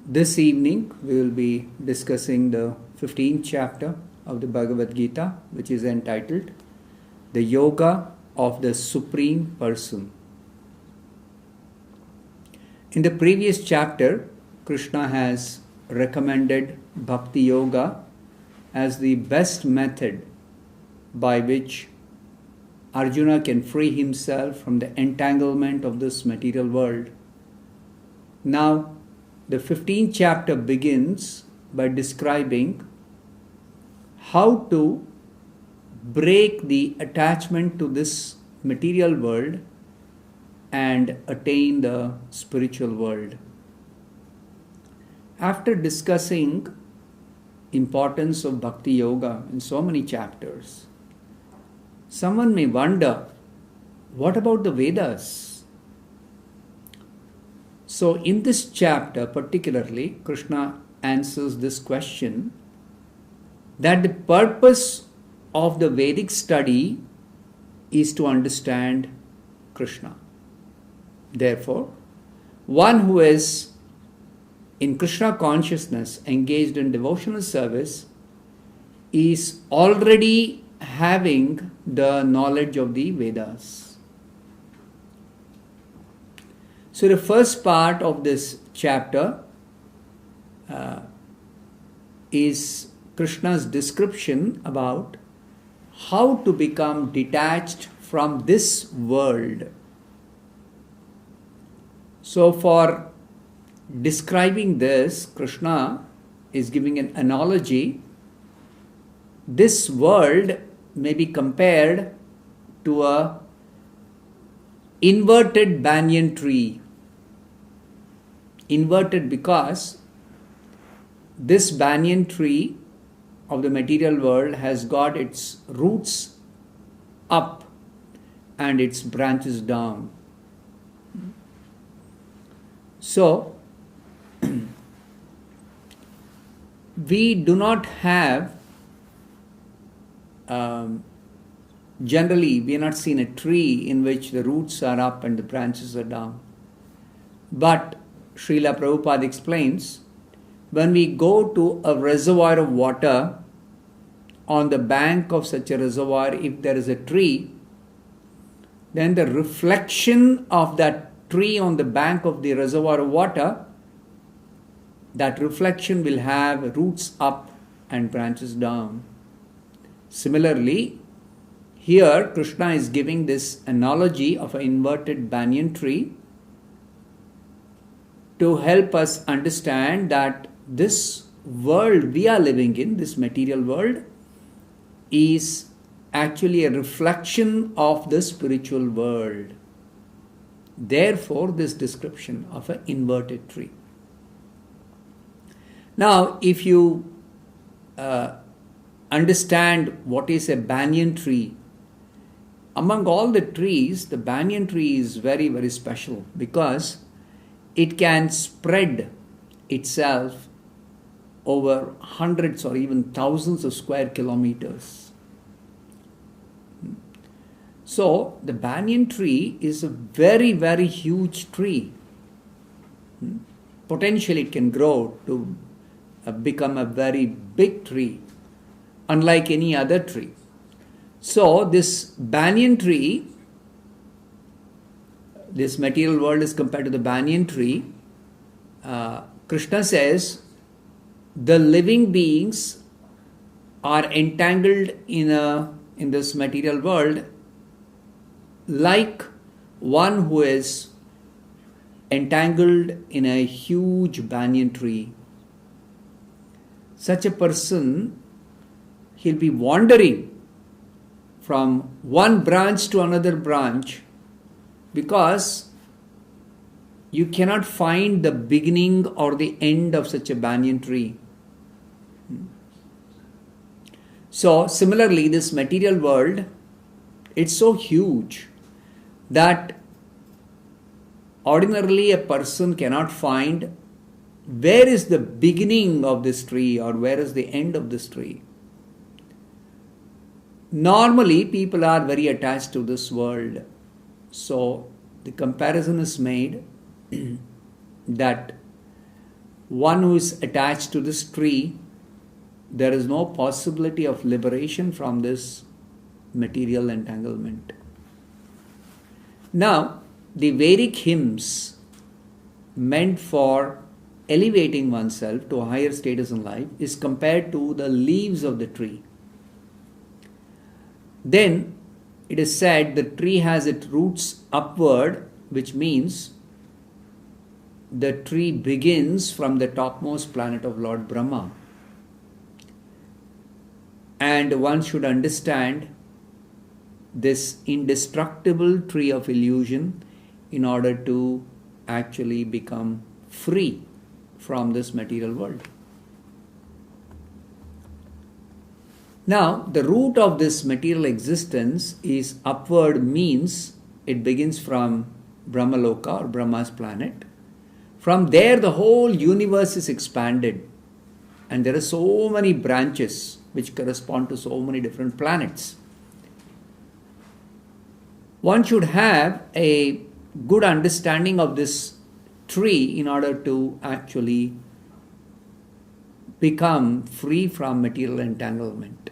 This evening we will be discussing the 15th chapter of the Bhagavad Gita, which is entitled The Yoga of the Supreme Person. In the previous chapter, Krishna has recommended Bhakti Yoga as the best method by which Arjuna can free himself from the entanglement of this material world. Now, the 15th chapter begins by describing how to break the attachment to this material world and attain the spiritual world. After discussing importance of Bhakti Yoga in so many chapters, someone may wonder, what about the Vedas? So in this chapter particularly, Krishna answers this question, that the purpose of the Vedic study is to understand Krishna. Therefore, one who is in Krishna consciousness, engaged in devotional service, is already having the knowledge of the Vedas. So the first part of this chapter is Krishna's description about how to become detached from this world. So for describing this, Krishna is giving an analogy. This world may be compared to a inverted banyan tree. Inverted because this banyan tree of the material world has got its roots up and its branches down. So, we do not have, generally we are not seen a tree in which the roots are up and the branches are down. But Srila Prabhupada explains, when we go to a reservoir of water, on the bank of such a reservoir, if there is a tree, then the reflection of that tree on the bank of the reservoir of water, that reflection will have roots up and branches down. Similarly, here Krishna is giving this analogy of an inverted banyan tree to help us understand that this world we are living in, this material world, is actually a reflection of the spiritual world. Therefore, this description of an inverted tree. Now, if you understand what is a banyan tree, among all the trees, the banyan tree is very, very special because it can spread itself over hundreds or even thousands of square kilometers. So, the banyan tree is a very, very huge tree. Potentially it can grow to become a very big tree, unlike any other tree. So, this banyan tree, this material world is compared to the banyan tree. Krishna says the living beings are entangled in this material world like one who is entangled in a huge banyan tree. Such a person, he'll be wandering from one branch to another branch because you cannot find the beginning or the end of such a banyan tree. So similarly, this material world, it's so huge that ordinarily a person cannot find where is the beginning of this tree or where is the end of this tree? Normally, people are very attached to this world. So, the comparison is made that one who is attached to this tree, there is no possibility of liberation from this material entanglement. Now, the Vedic hymns meant for elevating oneself to a higher status in life is compared to the leaves of the tree. Then it is said the tree has its roots upward, which means the tree begins from the topmost planet of Lord Brahma. And one should understand this indestructible tree of illusion in order to actually become free from this material world. Now, the root of this material existence is upward, means it begins from Brahmaloka or Brahma's planet. From there, the whole universe is expanded, and there are so many branches which correspond to so many different planets. One should have a good understanding of this tree in order to actually become free from material entanglement.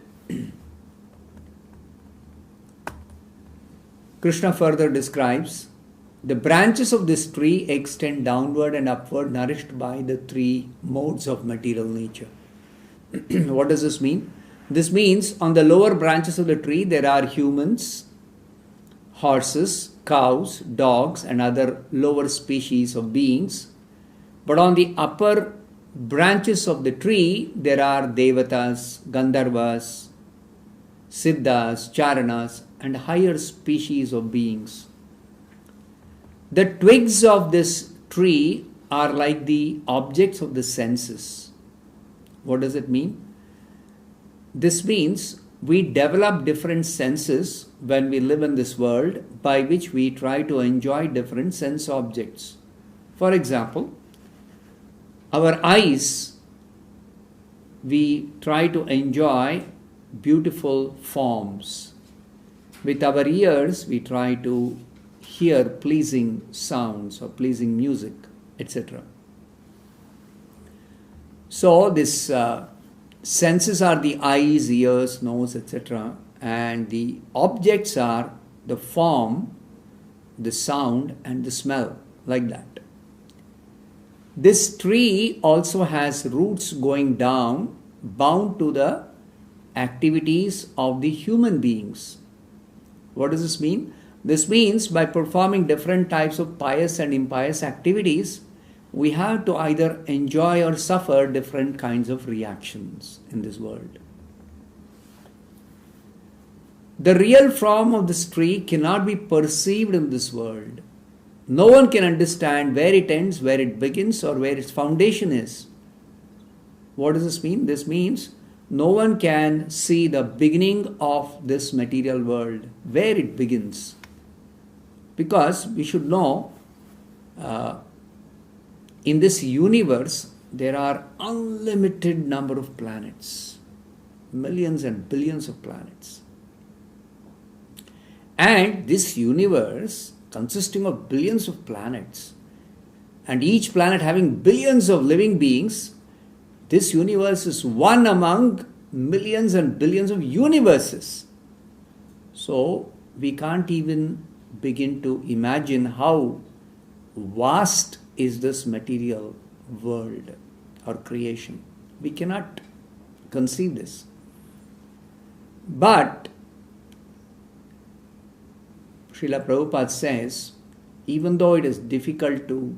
Krishna further describes, the branches of this tree extend downward and upward, nourished by the three modes of material nature. What does this mean? This means on the lower branches of the tree there are humans, horses, cows, dogs and other lower species of beings. But on the upper branches of the tree there are devatas, gandharvas, siddhas, charanas and higher species of beings. The twigs of this tree are like the objects of the senses. What does it mean? This means we develop different senses when we live in this world, by which we try to enjoy different sense objects. For example, our eyes, we try to enjoy beautiful forms. With our ears, we try to hear pleasing sounds or pleasing music, etc. So this senses are the eyes, ears, nose, etc. And the objects are the form, the sound and the smell, like that. This tree also has roots going down, bound to the activities of the human beings. What does this mean? This means by performing different types of pious and impious activities, we have to either enjoy or suffer different kinds of reactions in this world. The real form of this tree cannot be perceived in this world. No one can understand where it ends, where it begins, or where its foundation is. What does this mean? This means no one can see the beginning of this material world, where it begins. Because we should know, in this universe, there are unlimited number of planets, millions and billions of planets. And this universe, consisting of billions of planets, and each planet having billions of living beings, this universe is one among millions and billions of universes. So, we can't even begin to imagine how vast is this material world or creation. We cannot conceive this. But Srila Prabhupada says, even though it is difficult to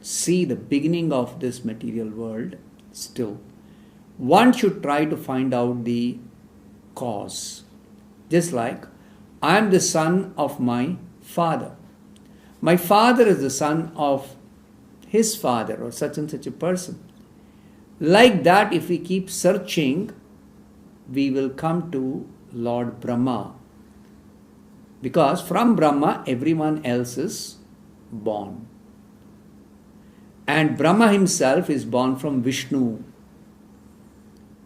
see the beginning of this material world, still, one should try to find out the cause. Just like, I am the son of my father. My father is the son of his father or such and such a person. Like that, if we keep searching, we will come to Lord Brahma. Because from Brahma, everyone else is born. And Brahma himself is born from Vishnu.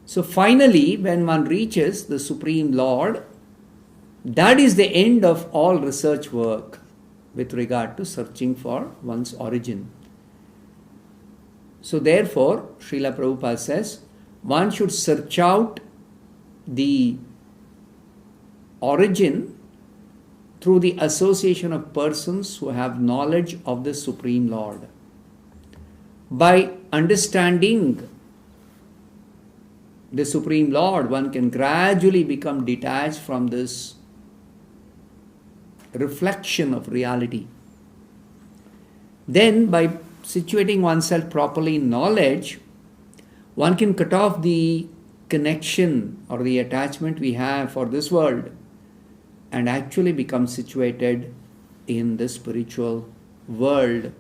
So finally, when one reaches the Supreme Lord, that is the end of all research work with regard to searching for one's origin. So therefore, Srila Prabhupada says, one should search out the origin through the association of persons who have knowledge of the Supreme Lord. By understanding the Supreme Lord, one can gradually become detached from this reflection of reality. Then, by situating oneself properly in knowledge, one can cut off the connection or the attachment we have for this world and actually become situated in the spiritual world.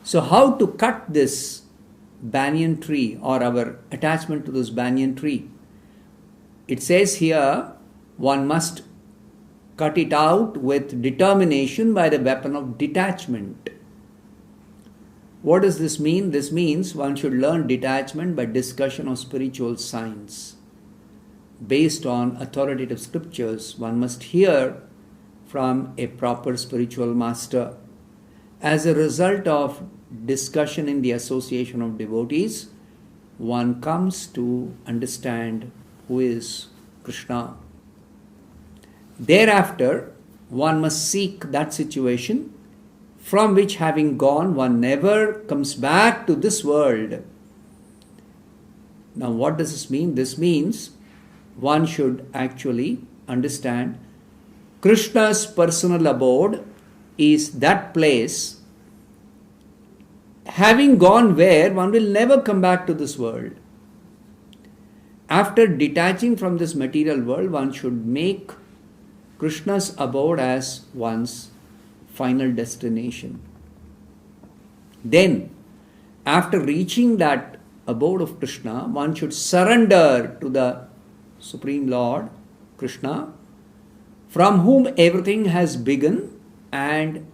So how to cut this banyan tree or our attachment to this banyan tree? It says here, one must cut it out with determination by the weapon of detachment. What does this mean? This means one should learn detachment by discussion of spiritual science. Based on authoritative scriptures, one must hear from a proper spiritual master. As a result of discussion in the association of devotees, one comes to understand who is Krishna. Thereafter, one must seek that situation from which, having gone, one never comes back to this world. Now, what does this mean? This means one should actually understand Krishna's personal abode is that place, having gone where one will never come back to this world. After detaching from this material world, one should make Krishna's abode as one's final destination. Then, after reaching that abode of Krishna, one should surrender to the Supreme Lord, Krishna, from whom everything has begun and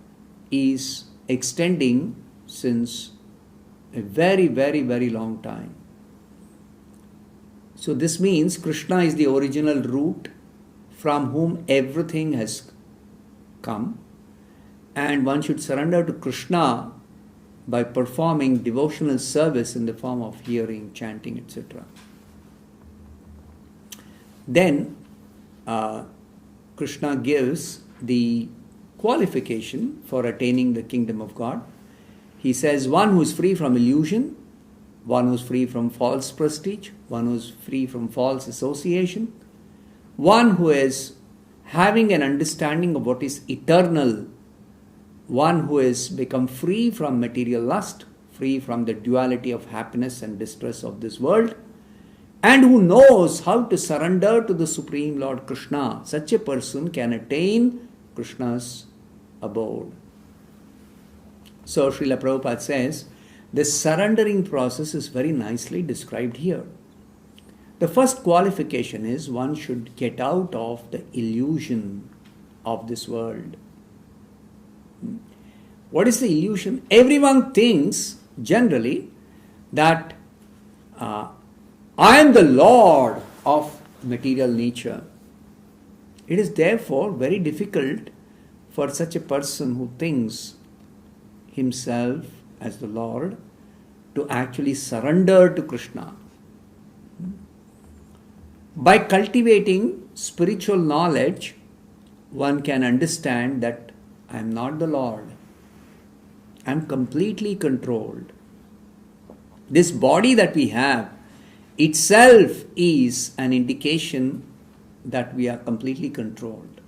is extending since a very, very, very long time. So this means Krishna is the original root from whom everything has come, and one should surrender to Krishna by performing devotional service in the form of hearing, chanting, etc. Then Krishna gives the qualification for attaining the kingdom of God. He says, one who is free from illusion, one who is free from false prestige, one who is free from false association, one who is having an understanding of what is eternal, one who has become free from material lust, free from the duality of happiness and distress of this world, and who knows how to surrender to the Supreme Lord Krishna. Such a person can attain Krishna's abode. So Srila Prabhupada says, the surrendering process is very nicely described here. The first qualification is one should get out of the illusion of this world. What is the illusion? Everyone thinks generally that I am the Lord of material nature. It is therefore very difficult for such a person who thinks himself as the Lord to actually surrender to Krishna. By cultivating spiritual knowledge, one can understand that I am not the Lord. I am completely controlled. This body that we have itself is an indication that we are completely controlled.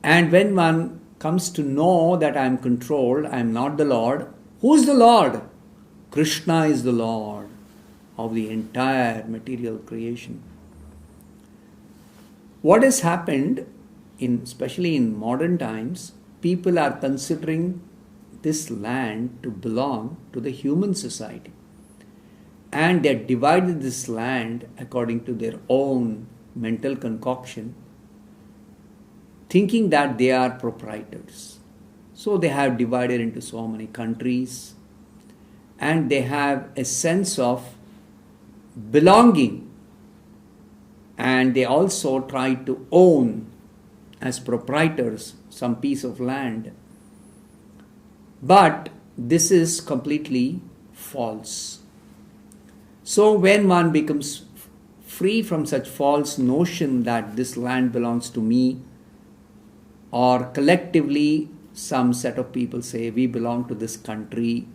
And when one comes to know that I am controlled, I am not the Lord. Who is the Lord? Krishna is the Lord of the entire material creation. What has happened, especially in modern times, people are considering this land to belong to the human society. And they have divided this land according to their own mental concoction, thinking that they are proprietors. So they have divided into so many countries, and they have a sense of belonging, and they also try to own as proprietors some piece of land. But this is completely false. So when one becomes free from such false notion that this land belongs to me, or collectively some set of people say we belong to this country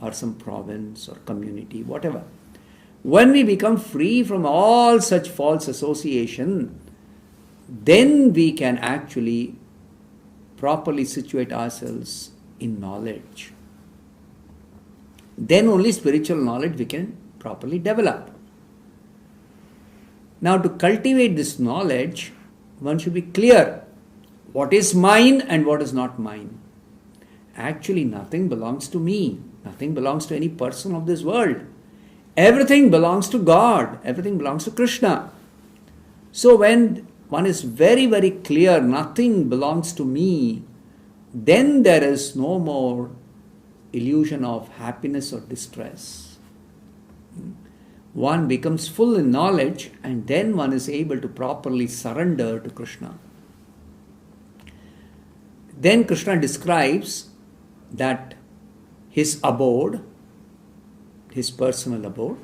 or some province or community, whatever. When we become free from all such false association, then we can actually properly situate ourselves in knowledge. Then only spiritual knowledge we can properly develop. Now, to cultivate this knowledge, one should be clear what is mine and what is not mine. Actually, nothing belongs to me. Nothing belongs to any person of this world. Everything belongs to God. Everything belongs to Krishna. So when one is very, very clear, nothing belongs to me, then there is no more illusion of happiness or distress. One becomes full in knowledge, and then one is able to properly surrender to Krishna. Then Krishna describes that his abode, his personal abode,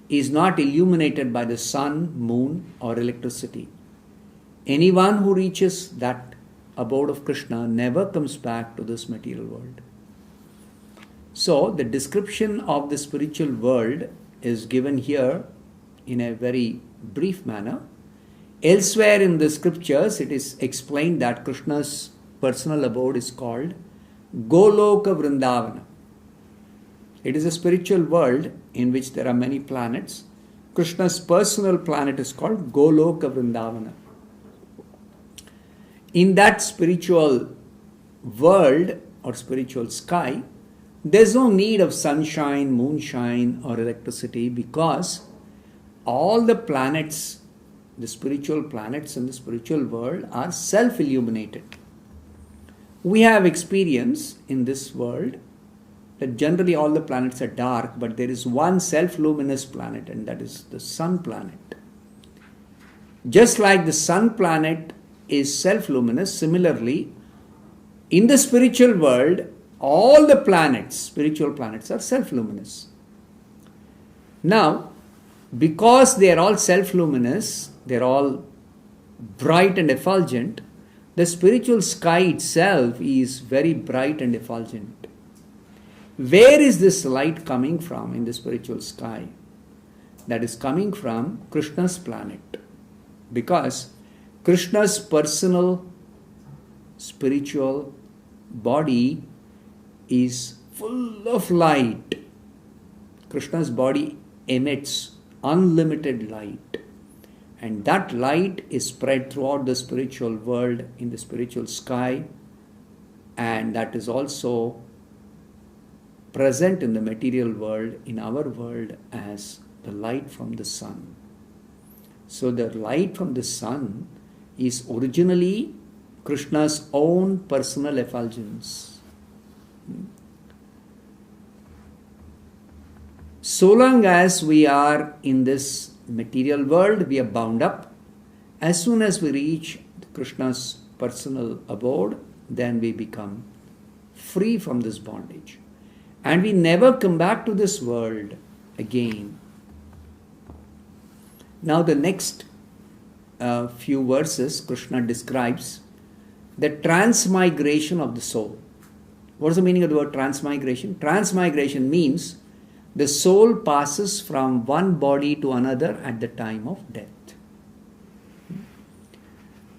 is not illuminated by the sun, moon, or electricity. Anyone who reaches that abode of Krishna never comes back to this material world. So the description of the spiritual world is given here in a very brief manner. Elsewhere in the scriptures, it is explained that Krishna's personal abode is called Goloka Vrindavana. It is a spiritual world in which there are many planets. Krishna's personal planet is called Goloka Vrindavana. In that spiritual world or spiritual sky, there is no need of sunshine, moonshine, or electricity, because all the planets, the spiritual planets in the spiritual world, are self-illuminated. We have experience in this world that generally all the planets are dark, but there is one self-luminous planet, and that is the sun planet. Just like the sun planet is self-luminous, similarly, in the spiritual world, all the planets, spiritual planets, are self-luminous. Now, because they are all self-luminous, they are all bright and effulgent, the spiritual sky itself is very bright and effulgent. Where is this light coming from in the spiritual sky? That is coming from Krishna's planet. Because Krishna's personal spiritual body is full of light. Krishna's body emits unlimited light. And that light is spread throughout the spiritual world, in the spiritual sky, and that is also present in the material world, in our world, as the light from the sun. So the light from the sun is originally Krishna's own personal effulgence. So long as we are in this material world, we are bound up. As soon as we reach Krishna's personal abode, then we become free from this bondage. And we never come back to this world again. Now the next few verses, Krishna describes the transmigration of the soul. What is the meaning of the word transmigration? Transmigration means the soul passes from one body to another at the time of death.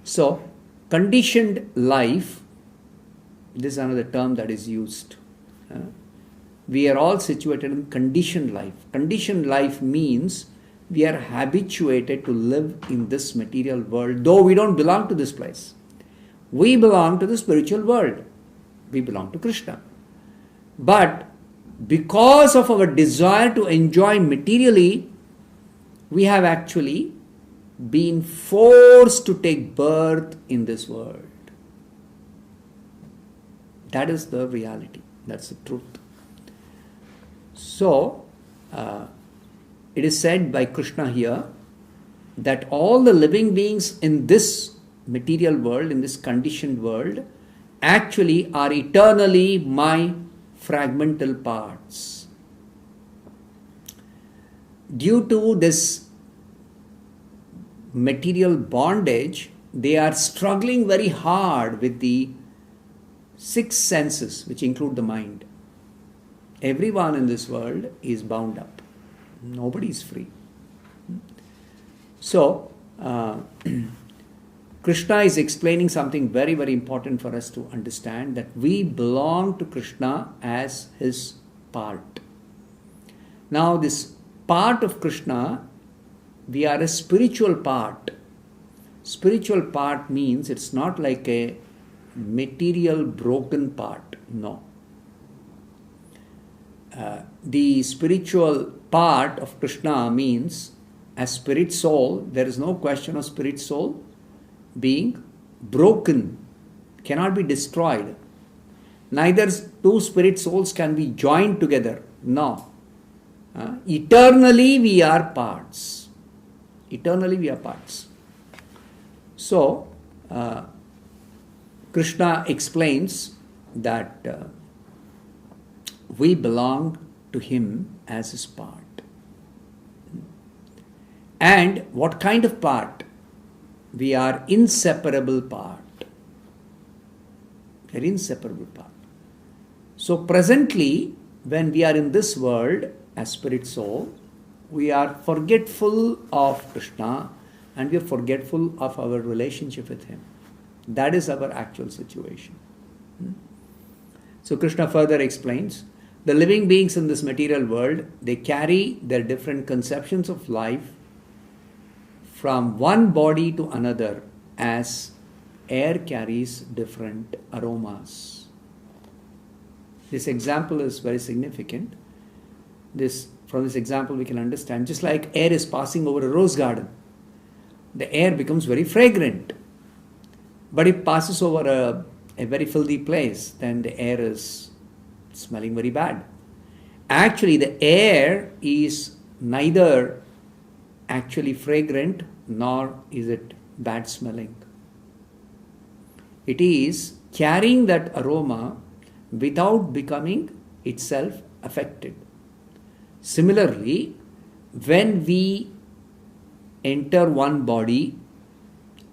So, conditioned life, this is another term that is used. We are all situated in conditioned life. Conditioned life means we are habituated to live in this material world, though we don't belong to this place. We belong to the spiritual world. We belong to Krishna. But because of our desire to enjoy materially, we have actually been forced to take birth in this world. That is the reality. That's the truth. So, it is said by Krishna here that all the living beings in this material world, in this conditioned world, actually are eternally my fragmental parts. Due to this material bondage, they are struggling very hard with the 6 senses, which include the mind. Everyone in this world is bound up. Nobody is free. So, Krishna is explaining something very, very important for us to understand, that we belong to Krishna as his part. Now, this part of Krishna, we are a spiritual part. Spiritual part means it's not like a material broken part. No. The spiritual part of Krishna means, as spirit soul, there is no question of spirit soul being broken, cannot be destroyed. Neither 2 spirit souls can be joined together. No. Eternally we are parts. Eternally we are parts. So, Krishna explains that we belong to him as his part. And what kind of part? We are inseparable part. We are inseparable part. So presently, when we are in this world as spirit soul, we are forgetful of Krishna and we are forgetful of our relationship with him. That is our actual situation. So Krishna further explains, the living beings in this material world, they carry their different conceptions of life from one body to another, as air carries different aromas. This example is very significant. From this example we can understand, just like air is passing over a rose garden, the air becomes very fragrant. But if it passes over a very filthy place, then the air is smelling very bad. Actually, the air is neither actually fragrant nor is it bad smelling. It is carrying that aroma without becoming itself affected. Similarly, when we enter one body,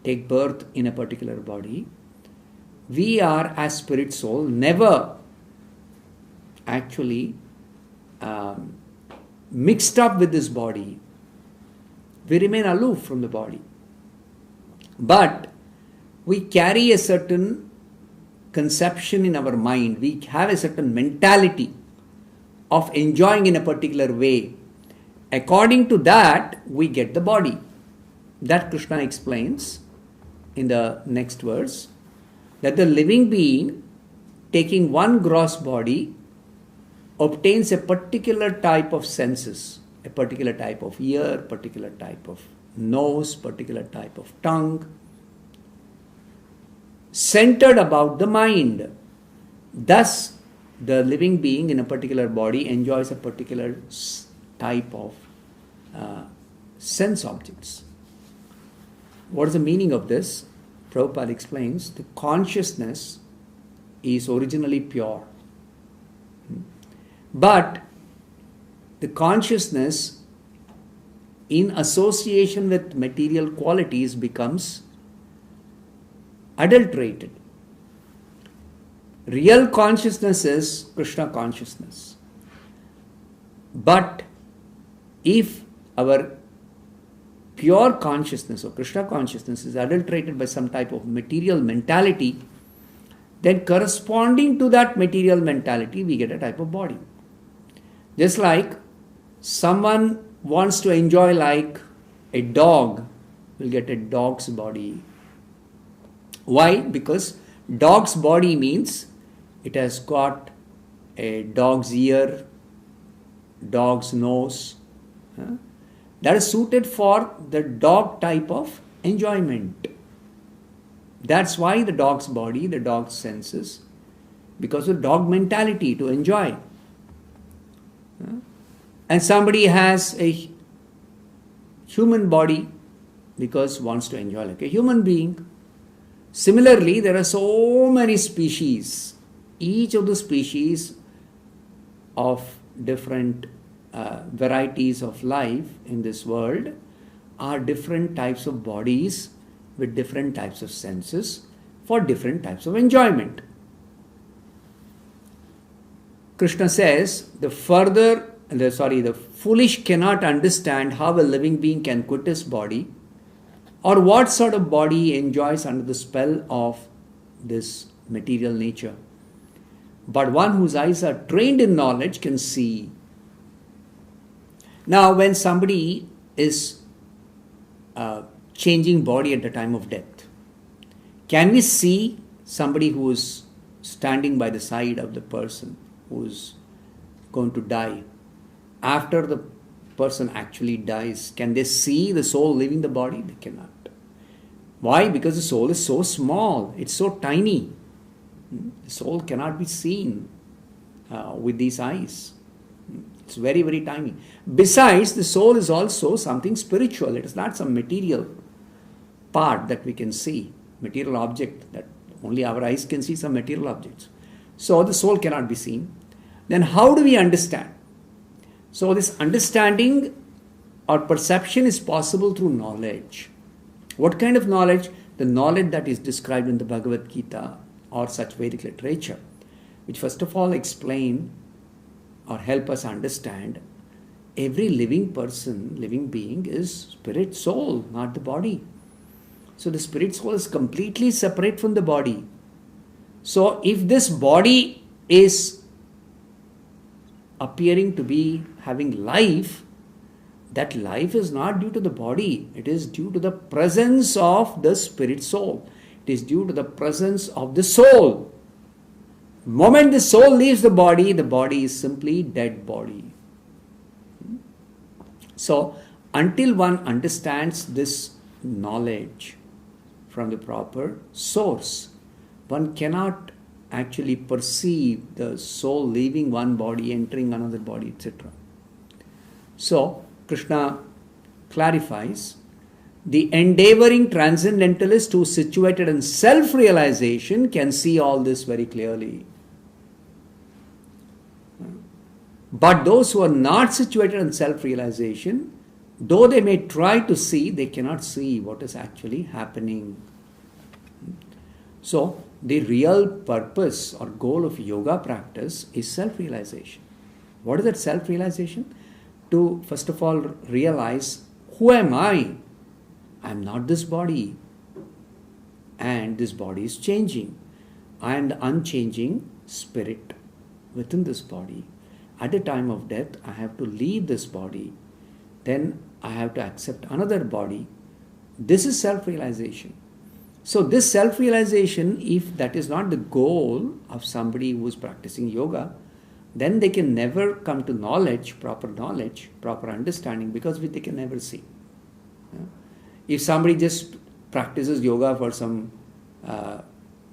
take birth in a particular body, we are as spirit soul never actually mixed up with this body. We remain aloof from the body. But we carry a certain conception in our mind. We have a certain mentality of enjoying in a particular way. According to that, we get the body. That Krishna explains in the next verse, that the living being taking one gross body obtains a particular type of senses, a particular type of ear, particular type of nose, particular type of tongue, centered about the mind. Thus, the living being in a particular body enjoys a particular type of sense objects. What is the meaning of this? Prabhupada explains, the consciousness is originally pure. But the consciousness in association with material qualities becomes adulterated. Real consciousness is Krishna consciousness. But if our pure consciousness or Krishna consciousness is adulterated by some type of material mentality, then corresponding to that material mentality, we get a type of body. Just like someone wants to enjoy like a dog, will get a dog's body. Why? Because dog's body means it has got a dog's ear, dog's nose. That is suited for the dog type of enjoyment. That's why the dog's body, the dog's senses because of dog mentality to enjoy. And somebody has a human body because wants to enjoy like a human being. Similarly, there are so many species. Each of the species of different varieties of life in this world are different types of bodies with different types of senses for different types of enjoyment. Krishna says, the foolish cannot understand how a living being can quit his body, or what sort of body he enjoys under the spell of this material nature. But one whose eyes are trained in knowledge can see. Now, when somebody is changing body at the time of death, can we see somebody who is standing by the side of the person who is going to die? After the person actually dies, can they see the soul leaving the body? They cannot. Why? Because the soul is so small, it's so tiny. The soul cannot be seen with these eyes. It's very, very tiny. Besides, the soul is also something spiritual. It is not some material part that we can see, material object that only our eyes can see, some material objects. So the soul cannot be seen. Then how do we understand? So this understanding or perception is possible through knowledge. What kind of knowledge? The knowledge that is described in the Bhagavad Gita or such Vedic literature, which first of all explain or help us understand every living person, living being is spirit, soul, not the body. So the spirit soul is completely separate from the body. So if this body is appearing to be having life, that life is not due to the body. It is due to the presence of the spirit soul. It is due to the presence of the soul. The moment the soul leaves the body is simply dead body. So until one understands this knowledge from the proper source, one cannot actually perceive the soul leaving one body, entering another body, etc. So Krishna clarifies, the endeavoring transcendentalist who is situated in self-realization can see all this very clearly. But those who are not situated in self-realization, though they may try to see, they cannot see what is actually happening. So the real purpose or goal of yoga practice is self-realization. What is that self-realization? To first of all realize, who am I? I am not this body, and this body is changing. I am the unchanging spirit within this body. At the time of death, I have to leave this body. Then I have to accept another body. This is self-realization. So this self-realization, if that is not the goal of somebody who is practicing yoga, then they can never come to knowledge, proper understanding, because they can never see. If somebody just practices yoga for some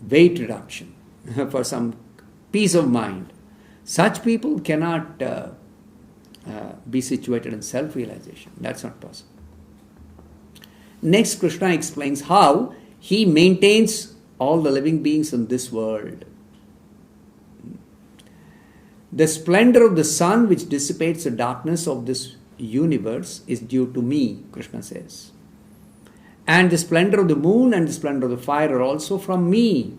weight reduction, for some peace of mind, such people cannot be situated in self-realization. That's not possible. Next, Krishna explains how he maintains all the living beings in this world. The splendor of the sun which dissipates the darkness of this universe is due to me, Krishna says. And the splendor of the moon and the splendor of the fire are also from me.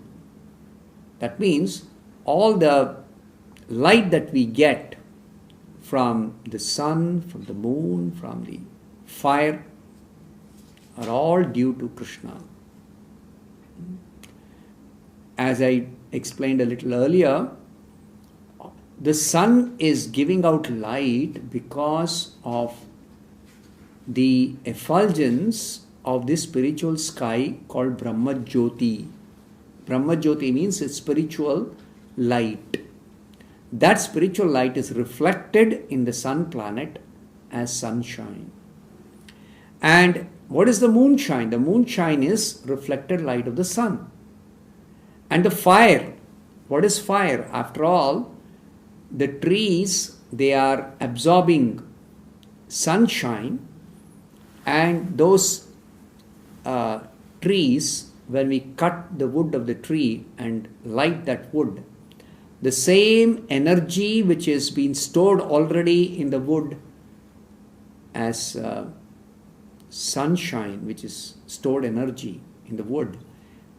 That means all the light that we get from the sun, from the moon, from the fire are all due to Krishna. As I explained a little earlier, the sun is giving out light because of the effulgence of this spiritual sky called Brahma Jyoti. Brahma Jyoti means it's spiritual light. That spiritual light is reflected in the sun planet as sunshine. And what is the moonshine? The moonshine is reflected light of the sun. And the fire What is fire? After all, the trees, they are absorbing sunshine, and those trees, when we cut the wood of the tree and light that wood, the same energy which has been stored already in the wood as sunshine, which is stored energy in the wood,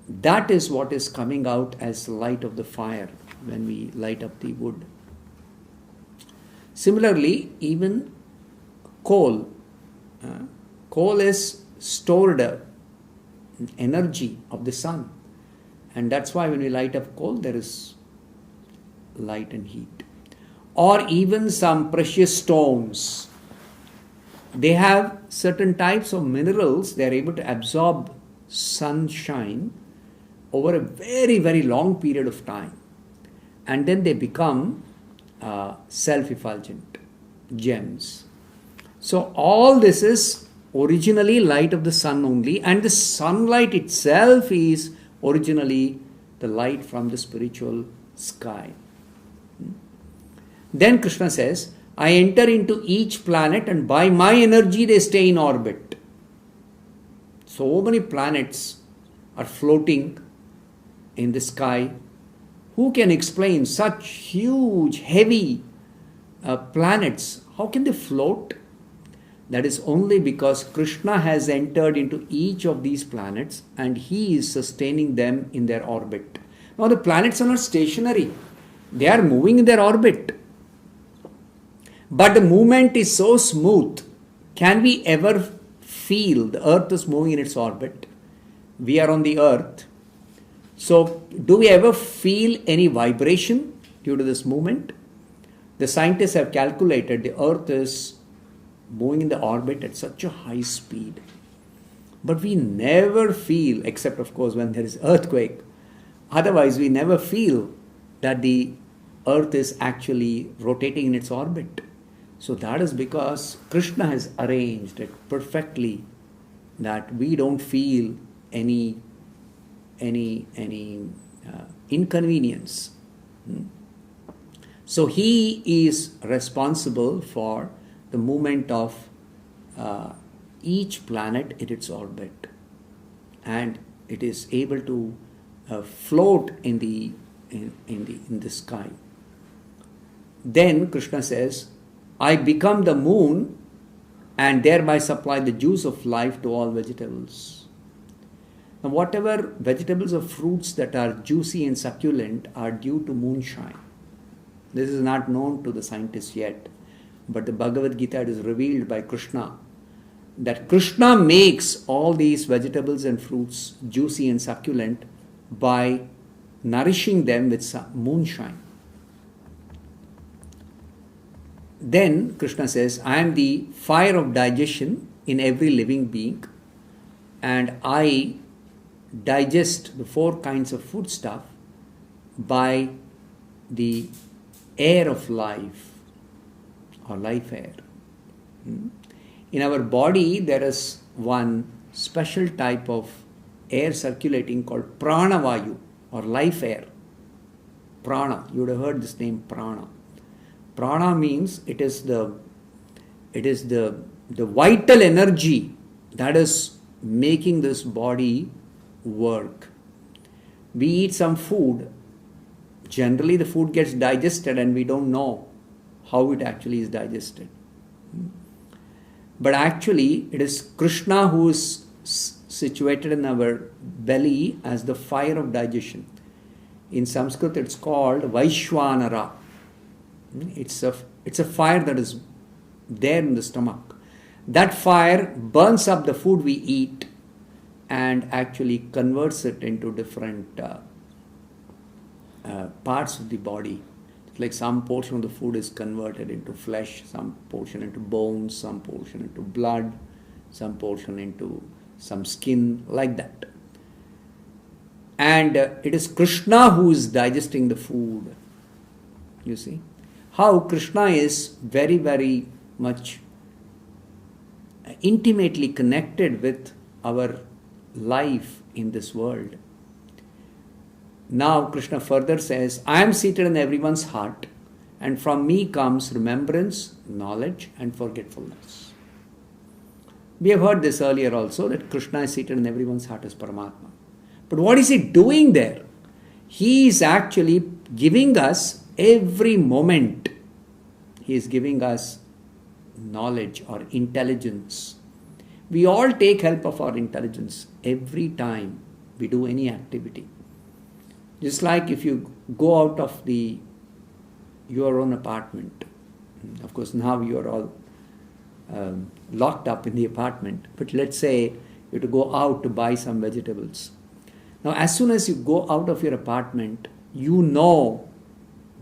that is what is coming out as light of the fire when we light up the wood. Similarly, even coal is stored energy of the sun, and that's why when we light up coal, there is light and heat. Or even some precious stones, they have certain types of minerals. They are able to absorb sunshine over a very, very long period of time, and then they become self-effulgent gems. So all this is originally light of the sun only, and the sunlight itself is originally the light from the spiritual sky. Then Krishna says, I enter into each planet and by my energy they stay in orbit. So many planets are floating in the sky. Who can explain such huge, heavy planets? How can they float? That is only because Krishna has entered into each of these planets and he is sustaining them in their orbit. Now the planets are not stationary. They are moving in their orbit. But the movement is so smooth. Can we ever feel the earth is moving in its orbit? We are on the earth. So do we ever feel any vibration due to this movement? The scientists have calculated the earth is moving in the orbit at such a high speed. But we never feel, except of course when there is earthquake. Otherwise we never feel that the earth is actually rotating in its orbit. So that is because Krishna has arranged it perfectly that we don't feel any inconvenience. So he is responsible for the movement of each planet in its orbit, and it is able to float in the sky. Then Krishna says, I become the moon and thereby supply the juice of life to all vegetables. Now whatever vegetables or fruits that are juicy and succulent are due to moonshine. This is not known to the scientists yet, but the Bhagavad Gita is revealed by Krishna that Krishna makes all these vegetables and fruits juicy and succulent by nourishing them with moonshine. Then Krishna says, I am the fire of digestion in every living being, and I digest the 4 kinds of food stuff by the air of life or life air. In our body there is one special type of air circulating called prana vayu or life air. Prana, you would have heard this name prana. Prana means it is the vital energy that is making this body work. We eat some food. Generally the food gets digested and we don't know how it actually is digested. But actually it is Krishna who is situated in our belly as the fire of digestion. In Sanskrit it's called Vaishwanara. It's a fire that is there in the stomach. That fire burns up the food we eat and actually converts it into different parts of the body. It's like some portion of the food is converted into flesh, some portion into bones, some portion into blood, some portion into some skin, like that. And it is Krishna who is digesting the food. You see how Krishna is very, very much intimately connected with our life in this world. Now Krishna further says, I am seated in everyone's heart, and from me comes remembrance, knowledge, and forgetfulness. We have heard this earlier also, that Krishna is seated in everyone's heart as Paramatma. But what is he doing there? He is actually giving us every moment. He is giving us knowledge or intelligence. We all take help of our intelligence every time we do any activity. Just like if you go out of your own apartment. Of course, now you are all locked up in the apartment. But let's say you have to go out to buy some vegetables. Now, as soon as you go out of your apartment, you know,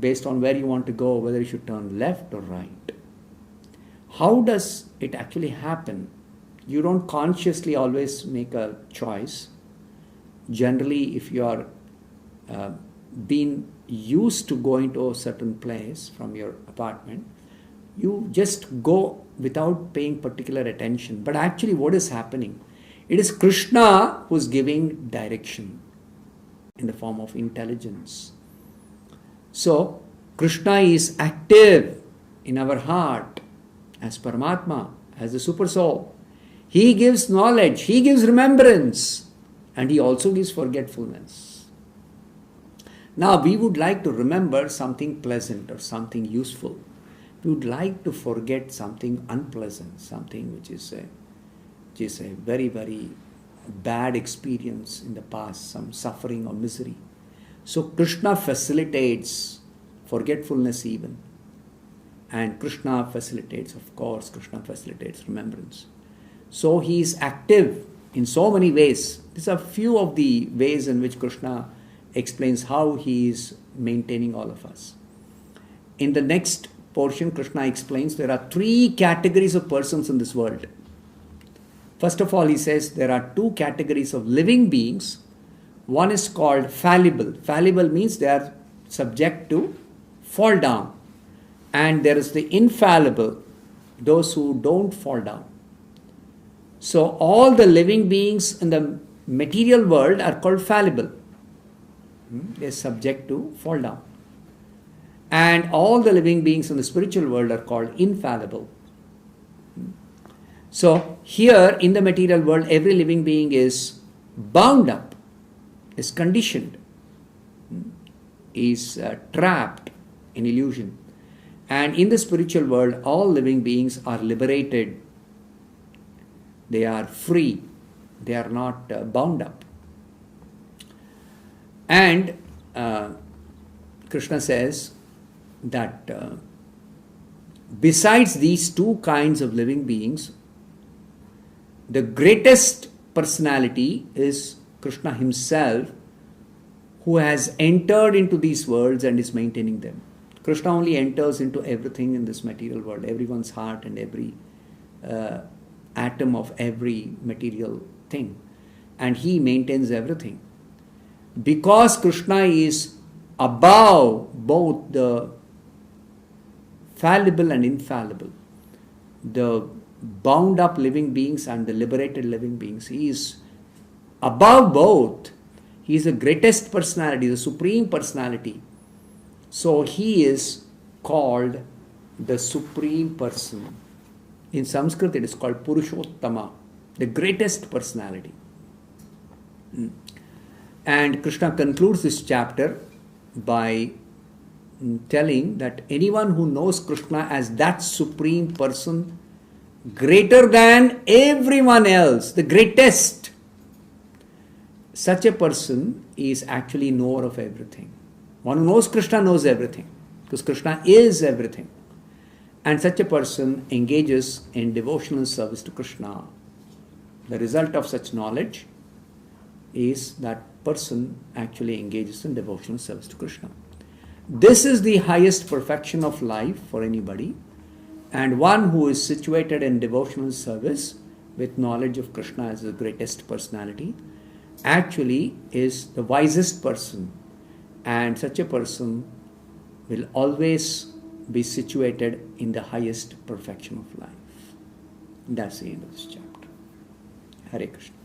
based on where you want to go, whether you should turn left or right. How does it actually happen? You don't consciously always make a choice. Generally, if you are been used to going to a certain place from your apartment, you just go without paying particular attention. But actually what is happening? It is Krishna who is giving direction in the form of intelligence. So Krishna is active in our heart as Paramatma, as the Super Soul. He gives knowledge, he gives remembrance, and he also gives forgetfulness. Now we would like to remember something pleasant or something useful. We would like to forget something unpleasant, something which is a very, very bad experience in the past, some suffering or misery. So Krishna facilitates forgetfulness even. And Krishna facilitates remembrance. So he is active in so many ways. These are few of the ways in which Krishna explains how he is maintaining all of us. In the next portion, Krishna explains there are 3 categories of persons in this world. First of all, he says there are 2 categories of living beings. One is called fallible. Fallible means they are subject to fall down. And there is the infallible, those who don't fall down. So all the living beings in the material world are called fallible. They are subject to fall down. And all the living beings in the spiritual world are called infallible. So here in the material world, every living being is bound up, is conditioned, is trapped in illusion. And in the spiritual world, all living beings are liberated. They are free. They are not bound up. And Krishna says that besides these 2 kinds of living beings, the greatest personality is Krishna himself, who has entered into these worlds and is maintaining them. Krishna only enters into everything in this material world, everyone's heart and every atom of every material thing. And he maintains everything. Because Krishna is above both the fallible and infallible, the bound up living beings and the liberated living beings, he is above both. He is the greatest personality, the supreme personality. So he is called the supreme person. In Sanskrit it is called Purushottama, the greatest personality. And Krishna concludes this chapter by telling that anyone who knows Krishna as that supreme person, greater than everyone else, the greatest, such a person is actually knower of everything. One who knows Krishna knows everything, because Krishna is everything. And such a person engages in devotional service to Krishna. The result of such knowledge is that person actually engages in devotional service to Krishna. This is the highest perfection of life for anybody, and one who is situated in devotional service with knowledge of Krishna as the greatest personality actually is the wisest person, and such a person will always be situated in the highest perfection of life. That's the end of this chapter. Hare Krishna.